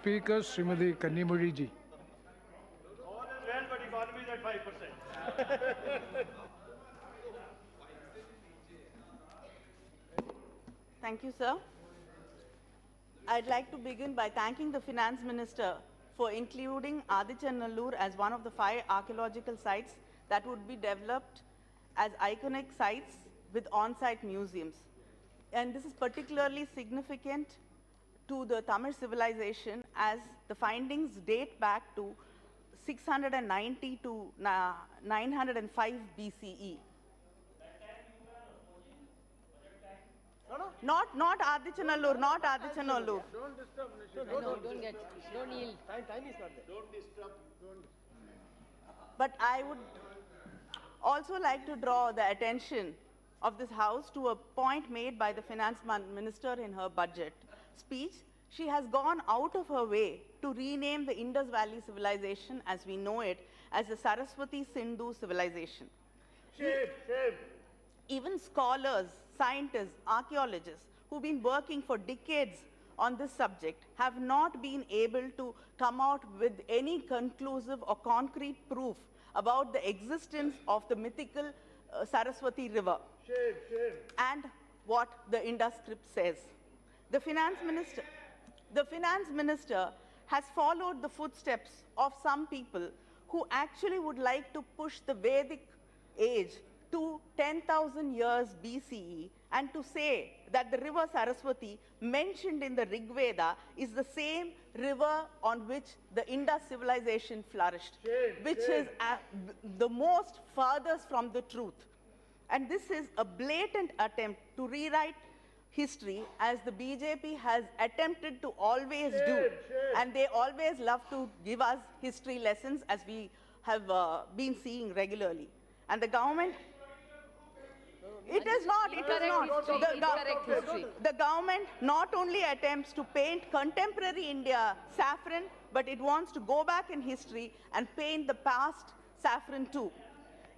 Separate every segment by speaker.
Speaker 1: Speaker, Srimati Kanimozhi ji.
Speaker 2: All is well, but economy is at 5%.
Speaker 3: Thank you, sir. I'd like to begin by thanking the Finance Minister for including Adichanallur as one of the 5 archaeological sites that would be developed as iconic sites with on-site museums. And this is particularly significant to the Tamil civilization as the findings date back to 690 to 905 BCE. Not Adichanallur, not Adichanallur.
Speaker 2: Don't disturb.
Speaker 4: Don't yield.
Speaker 2: Time is not there. Don't disturb.
Speaker 3: But I would also like to draw the attention of this House to a point made by the Finance Minister in her budget speech. She has gone out of her way to rename the Indus Valley civilization as we know it as the Saraswati Sindhu civilization.
Speaker 2: Shame.
Speaker 3: Even scholars, scientists, archaeologists who've been working for decades on this subject have not been able to come out with any conclusive or concrete proof about the existence of the mythical Saraswati River.
Speaker 2: Shame.
Speaker 3: And what the Indus script says. The Finance Minister has followed the footsteps of some people who actually would like to push the Vedic age to 10,000 years BCE and to say that the river Saraswati mentioned in the Rig Veda is the same river on which the Indus civilization flourished, which is the most farthest from the truth. And this is a blatant attempt to rewrite history as the BJP has attempted to always do. And they always love to give us history lessons as we have been seeing regularly. And the government It is not. The government not only attempts to paint contemporary India saffron, but it wants to go back in history and paint the past saffron too.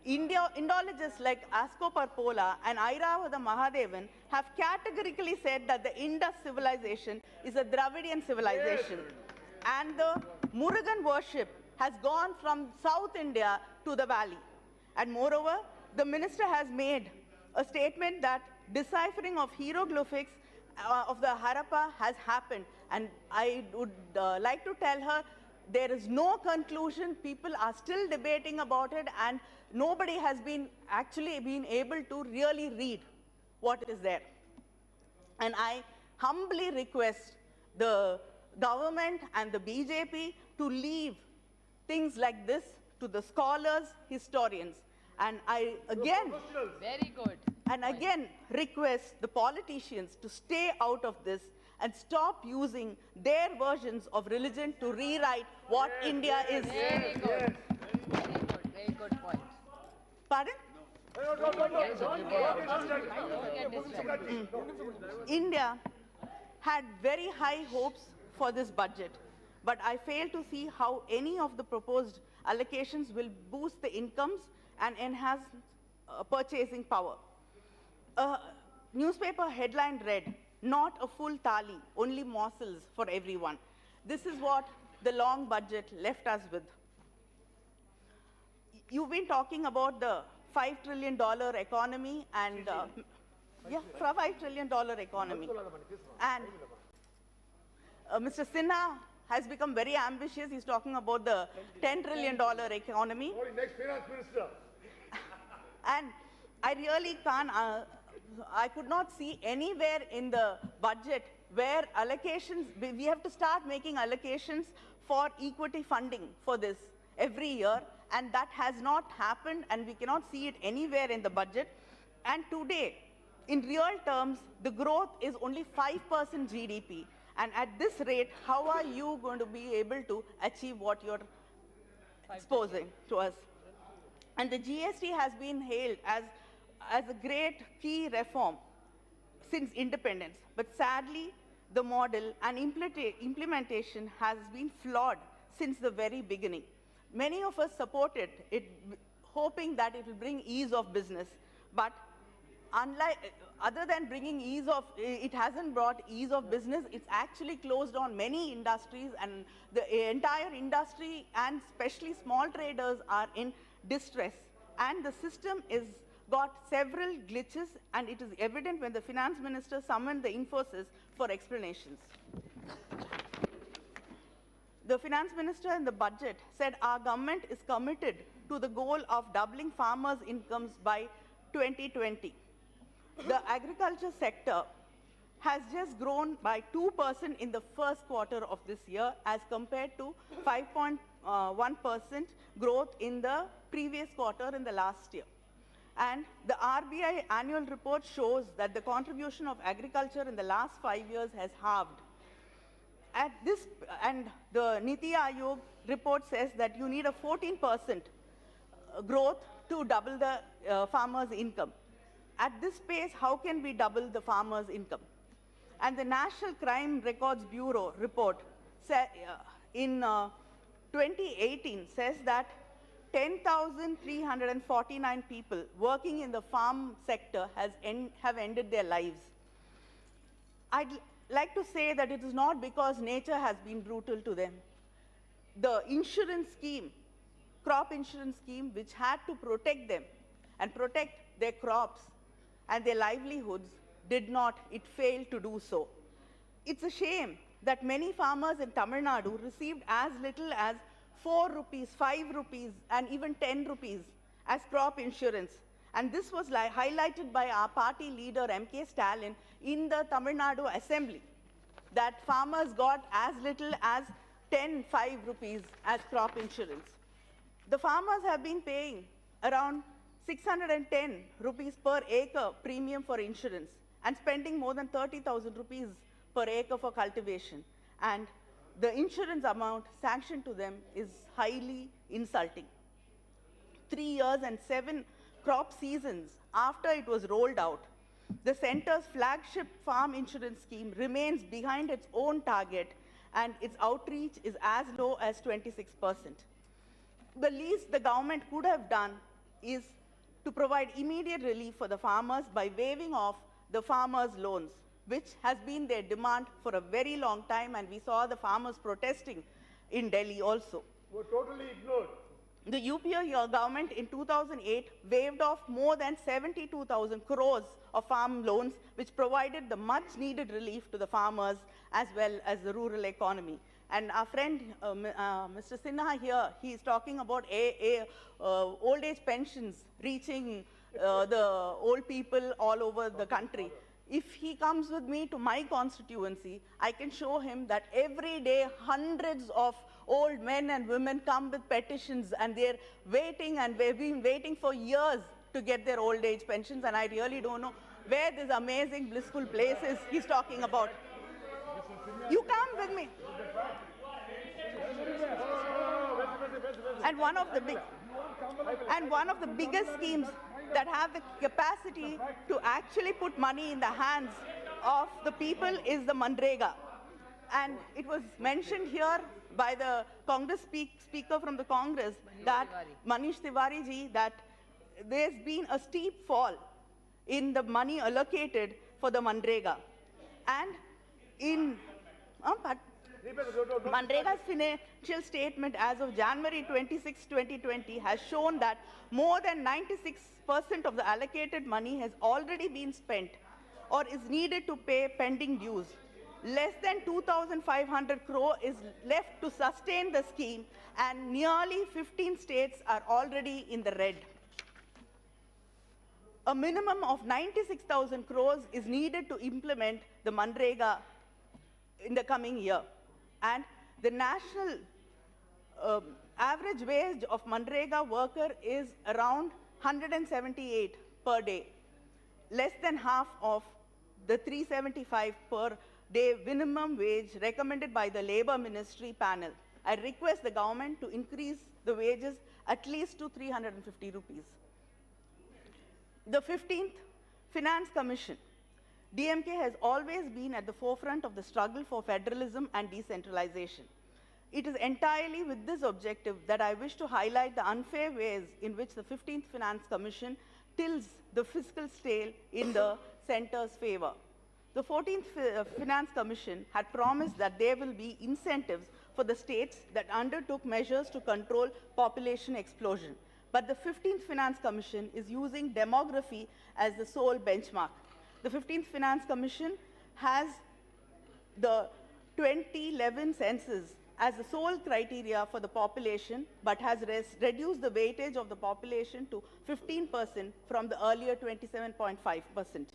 Speaker 3: Indologists like Asko Parpola and Airavada Mahadevan have categorically said that the Indus civilization is a Dravidian civilization. And the Murugan worship has gone from South India to the valley. And moreover, the minister has made a statement that deciphering of hieroglyphics of the Harappa has happened. And I would like to tell her there is no conclusion. People are still debating about it, and nobody has actually been able to really read what is there. And I humbly request the government and the BJP to leave things like this to the scholars, historians. And I again,
Speaker 4: Very good.
Speaker 3: and again request the politicians to stay out of this and stop using their versions of religion to rewrite what India is.
Speaker 4: Very good. Very good point.
Speaker 3: Pardon? India had very high hopes for this budget, but I fail to see how any of the proposed allocations will boost the incomes and enhance purchasing power. Newspaper headline read, "Not a full thali, only morsels for everyone." This is what the long budget left us with. You've been talking about the $5 trillion economy and $5 trillion economy. And Mr. Sinha has become very ambitious. He's talking about the $10 trillion economy.
Speaker 2: Next finance minister.
Speaker 3: And I really can't, I could not see anywhere in the budget where allocations, we have to start making allocations for equity funding for this every year. And that has not happened, and we cannot see it anywhere in the budget. And today, in real terms, the growth is only 5% GDP. And at this rate, how are you going to be able to achieve what you're exposing to us? And the GST has been hailed as a great key reform since independence. But sadly, the model and implementation has been flawed since the very beginning. Many of us supported it, hoping that it will bring ease of business. But unlike, other than bringing ease of, it hasn't brought ease of business, it's actually closed down many industries, and the entire industry and especially small traders are in distress. And the system is got several glitches, and it is evident when the finance minister summoned the Infosys for explanations. The finance minister in the budget said our government is committed to the goal of doubling farmers' incomes by 2020. The agriculture sector has just grown by 2% in the first quarter of this year as compared to 5.1% growth in the previous quarter in the last year. And the RBI annual report shows that the contribution of agriculture in the last 5 years has halved. At this, and the Niti Aayog report says that you need a 14% growth to double the farmers' income. At this pace, how can we double the farmers' income? And the National Crime Records Bureau report in 2018 says that 10,349 people working in the farm sector have ended their lives. I'd like to say that it is not because nature has been brutal to them. The insurance scheme, crop insurance scheme, which had to protect them and protect their crops and their livelihoods, did not. It failed to do so. It's a shame that many farmers in Tamil Nadu received as little as 4 rupees, 5 rupees, and even 10 rupees as crop insurance. And this was highlighted by our party leader, M.K. Stalin, in the Tamil Nadu Assembly, that farmers got as little as 5 rupees as crop insurance. The farmers have been paying around 610 rupees per acre premium for insurance and spending more than 30,000 rupees per acre for cultivation. And the insurance amount sanctioned to them is highly insulting. 3 years and 7 crop seasons after it was rolled out, the centre's flagship farm insurance scheme remains behind its own target, and its outreach is as low as 26%. The least the government could have done is to provide immediate relief for the farmers by waiving off the farmers' loans, which has been their demand for a very long time, and we saw the farmers protesting in Delhi also.
Speaker 2: Were totally ignored.
Speaker 3: The UPA government in 2008 waived off more than 72,000 crores of farm loans, which provided the much needed relief to the farmers as well as the rural economy. And our friend, Mr. Sinha here, he is talking about old age pensions reaching the old people all over the country. If he comes with me to my constituency, I can show him that every day hundreds of old men and women come with petitions, and they're waiting, and we've been waiting for years to get their old age pensions, and I really don't know where this amazing, blissful place is he's talking about. You come with me. And one of the biggest schemes that have the capacity to actually put money in the hands of the people is the Manrega. And it was mentioned here by the Congress speaker from the Congress, that Manish Tiwari ji, that there's been a steep fall in the money allocated for the Manrega. And in Manrega's financial statement as of January 26, 2020 has shown that more than 96% of the allocated money has already been spent or is needed to pay pending dues. Less than 2,500 crore is left to sustain the scheme, and nearly 15 states are already in the red. A minimum of 96,000 crores is needed to implement the Manrega in the coming year. And the national average wage of Manrega worker is around 178 per day, less than half of the 375 per day minimum wage recommended by the Labour Ministry panel. I request the government to increase the wages at least to 350 rupees. The 15th Finance Commission. DMK has always been at the forefront of the struggle for federalism and decentralization. It is entirely with this objective that I wish to highlight the unfair ways in which the 15th Finance Commission tilts the fiscal scale in the center's favor. The 14th Finance Commission had promised that there will be incentives for the states that undertook measures to control population explosion. But the 15th Finance Commission is using demography as the sole benchmark. The 15th Finance Commission has the 2011 census as the sole criteria for the population, but has reduced the weightage of the population to 15% from the earlier 27.5%.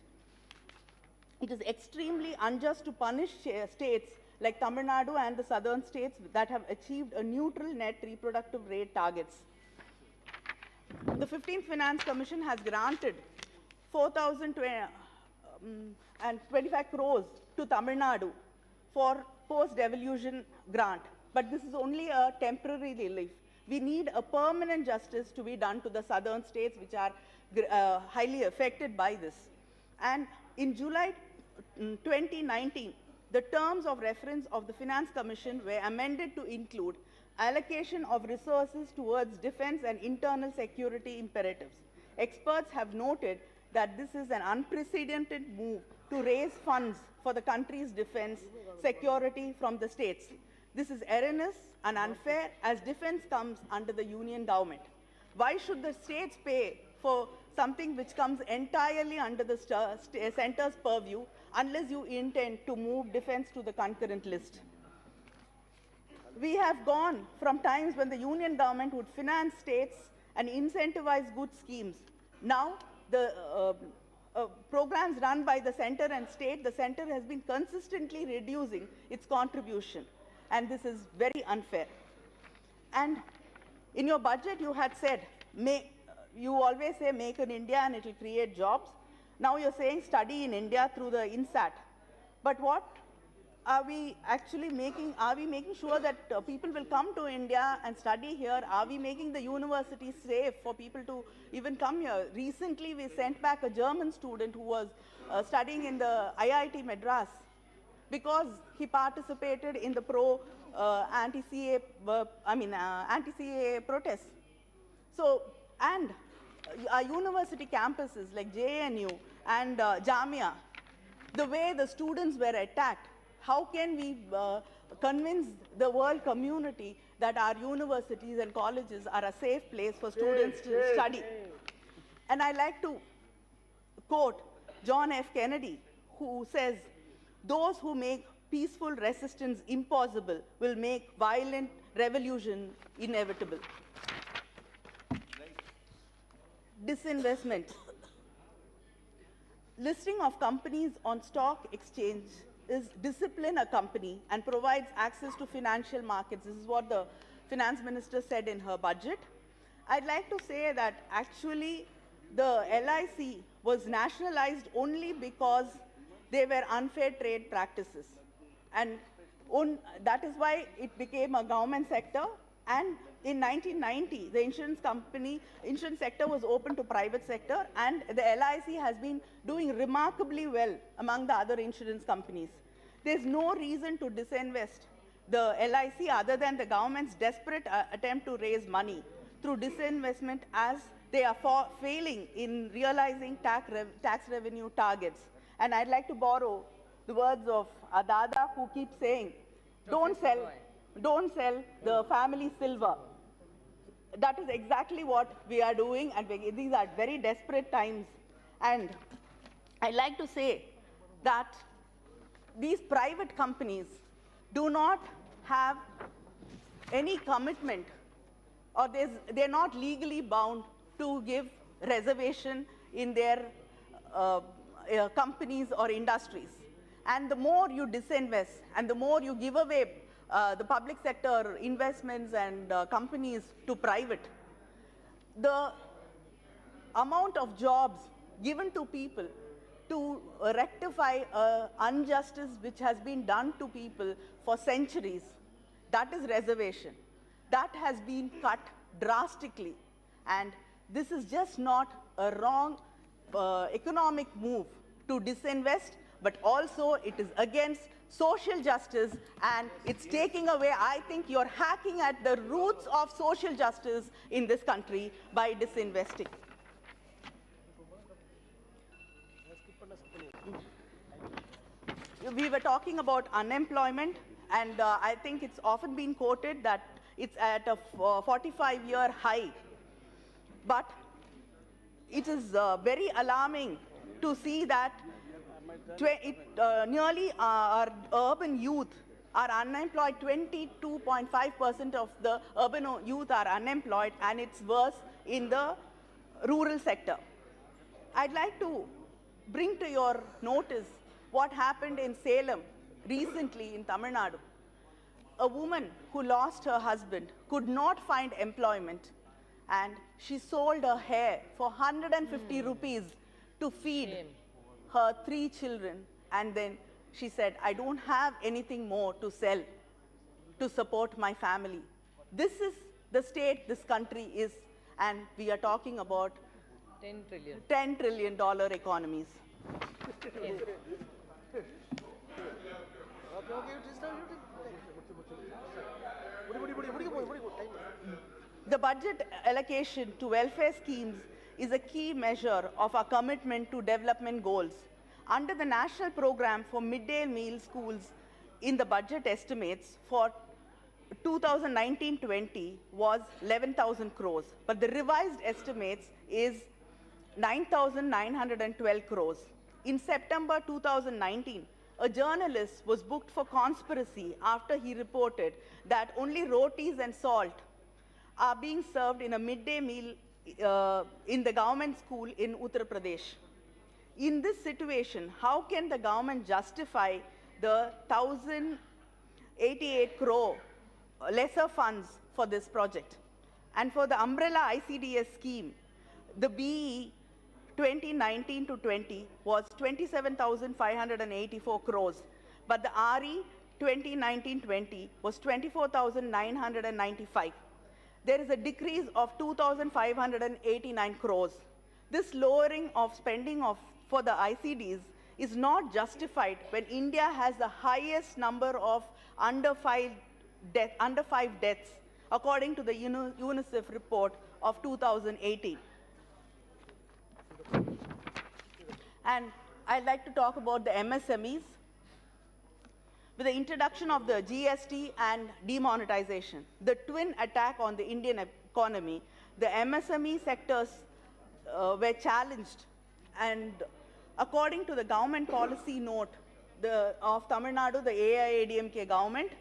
Speaker 3: It is extremely unjust to punish states like Tamil Nadu and the southern states that have achieved a neutral net reproductive rate targets. The 15th Finance Commission has granted 4,025 crores to Tamil Nadu for post-devolution grant. But this is only a temporary relief. We need a permanent justice to be done to the southern states which are highly affected by this. And in July 2019, the terms of reference of the Finance Commission were amended to include allocation of resources towards defense and internal security imperatives. Experts have noted that this is an unprecedented move to raise funds for the country's defense security from the states. This is erroneous and unfair as defense comes under the union government. Why should the states pay for something which comes entirely under the center's purview unless you intend to move defense to the concurrent list? We have gone from times when the union government would finance states and incentivize good schemes. Now, the programs run by the center and state, the center has been consistently reducing its contribution. And this is very unfair. And in your budget, you had said, you always say make in India and it will create jobs. Now you're saying study in India through the INSAT. But what are we actually making? Are we making sure that people will come to India and study here? Are we making the universities safe for people to even come here? Recently, we sent back a German student who was studying in the IIT Madras because he participated in the anti-CAA protests. So, and our university campuses like JNU and Jamia, the way the students were attacked, how can we convince the world community that our universities and colleges are a safe place for students to study? And I like to quote John F. Kennedy, who says, "Those who make peaceful resistance impossible will make violent revolution inevitable." Disinvestment. Listing of companies on stock exchange is discipline a company and provides access to financial markets. This is what the finance minister said in her budget. I'd like to say that actually the LIC was nationalized only because they were unfair trade practices. And that is why it became a government sector. And in 1990, the insurance sector was open to private sector, and the LIC has been doing remarkably well among the other insurance companies. There's no reason to disinvest the LIC other than the government's desperate attempt to raise money through disinvestment as they are failing in realizing tax revenue targets. And I'd like to borrow the words of Adada, who keeps saying, don't sell the family silver. That is exactly what we are doing, and these are very desperate times. And I like to say that these private companies do not have any commitment, or they're not legally bound to give reservation in their companies or industries. And the more you disinvest and the more you give away the public sector investments and companies to private, the amount of jobs given to people to rectify injustice which has been done to people for centuries, that is reservation. That has been cut drastically. And this is just not a wrong economic move to disinvest, but also it is against social justice, and it's taking away, I think you're hacking at the roots of social justice in this country by disinvesting. we were talking about unemployment, and I think it's often been quoted that it's at a 45-year high. But it is very alarming to see that nearly our urban youth are unemployed. 22.5% of the urban youth are unemployed, and it's worse in the rural sector. I'd like to bring to your notice what happened in Salem recently in Tamil Nadu. A woman who lost her husband could not find employment, and she sold her hair for 150 rupees to feed her 3 children. And then she said, I don't have anything more to sell to support my family. This is the state this country is, and we are talking about
Speaker 4: 10 trillion.
Speaker 3: $10 trillion economies. The budget allocation to welfare schemes is a key measure of our commitment to development goals. Under the national program for midday meal schools, in the budget estimates for 2019-20 was 11,000 crores, but the revised estimates is 9,912 crores. In September 2019, a journalist was booked for conspiracy after he reported that only rotis and salt are being served in a midday meal in the government school in Uttar Pradesh. In this situation, how can the government justify the 1,088 crore lesser funds for this project? And for the umbrella ICDS scheme, the BE 2019-20 was 27,584 crores, but the RE 2019-20 was 24,995. There is a decrease of 2,589 crores. This lowering of spending for the ICDs is not justified when India has the highest number of under 5 deaths, according to the UNICEF report of 2018. And I'd like to talk about the MSMEs. With the introduction of the GST and demonetization, the twin attack on the Indian economy, the MSME sectors were challenged. And according to the government policy note of Tamil Nadu, the AIADMK government,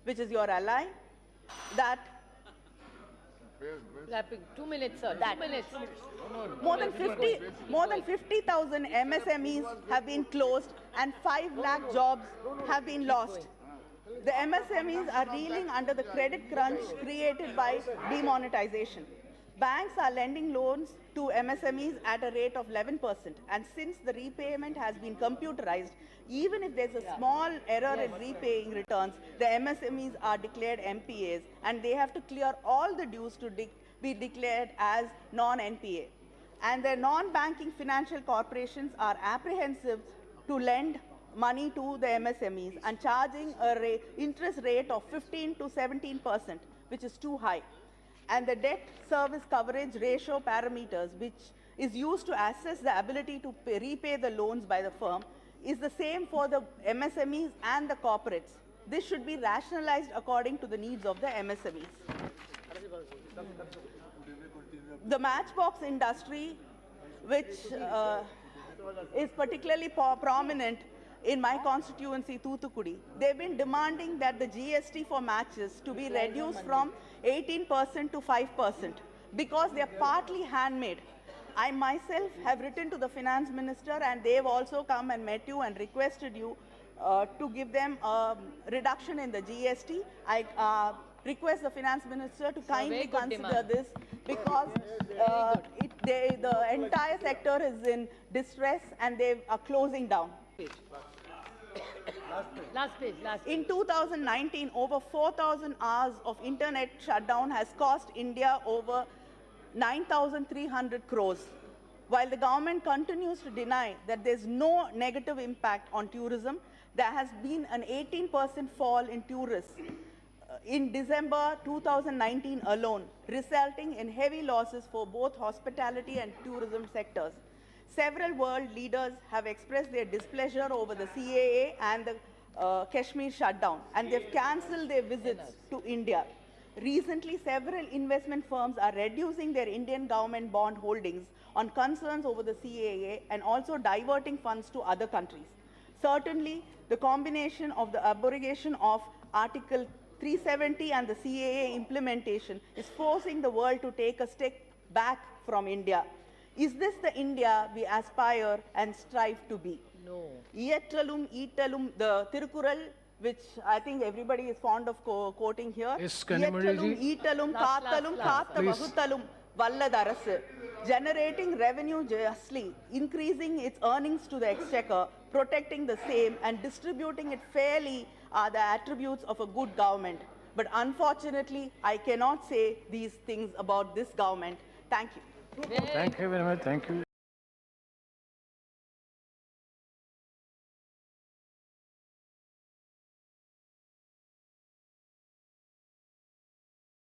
Speaker 3: which is your ally, that
Speaker 4: Clapping. 2 minutes, sir. 2 minutes.
Speaker 3: more than 50,000 MSMEs have been closed and 5 lakh jobs have been lost. The MSMEs are reeling under the credit crunch created by demonetization. Banks are lending loans to MSMEs at a rate of 11%, and since the repayment has been computerized, even if there's a small error in repaying returns, the MSMEs are declared NPAs, and they have to clear all the dues to be declared as non-NPA. And the non-banking financial corporations are apprehensive to lend money to the MSMEs and charging an interest rate of 15 to 17%, which is too high. And the debt service coverage ratio parameters, which is used to assess the ability to repay the loans by the firm, is the same for the MSMEs and the corporates. This should be rationalized according to the needs of the MSMEs. The matchbox industry, which is particularly prominent in my constituency, Thoothukudi, they've been demanding that the GST for matches to be reduced from 18% to 5% because they are partly handmade. I myself have written to the finance minister, and they've also come and met you and requested you to give them a reduction in the GST. I request the finance minister to kindly consider this because the entire sector is in distress and they are closing down.
Speaker 4: Last page.
Speaker 3: In 2019, over 4,000 hours of internet shutdown has cost India over 9,300 crores. While the government continues to deny that there's no negative impact on tourism, there has been an 18% fall in tourists in December 2019 alone, resulting in heavy losses for both hospitality and tourism sectors. Several world leaders have expressed their displeasure over the CAA and the Kashmir shutdown, and they've cancelled their visits to India. Recently, several investment firms are reducing their Indian government bond holdings on concerns over the CAA and also diverting funds to other countries. Certainly, the combination of the abrogation of Article 370 and the CAA implementation is forcing the world to take a step back from India. Is this the India we aspire and strive to be?
Speaker 4: No.
Speaker 3: Ietalum, Etalum, the Tirukural, which I think everybody is fond of quoting here.
Speaker 1: Yes, Kanimozhi ji.
Speaker 3: Etalum,
Speaker 4: Last,
Speaker 3: Katalum,
Speaker 4: last.
Speaker 3: Katta,
Speaker 1: Please.
Speaker 3: Vahutalum, Valladarasu. Generating revenue justly, increasing its earnings to the exchequer, protecting the same and distributing it fairly are the attributes of a good government. But unfortunately, I cannot say these things about this government. Thank you.
Speaker 1: Thank you very much. Thank you.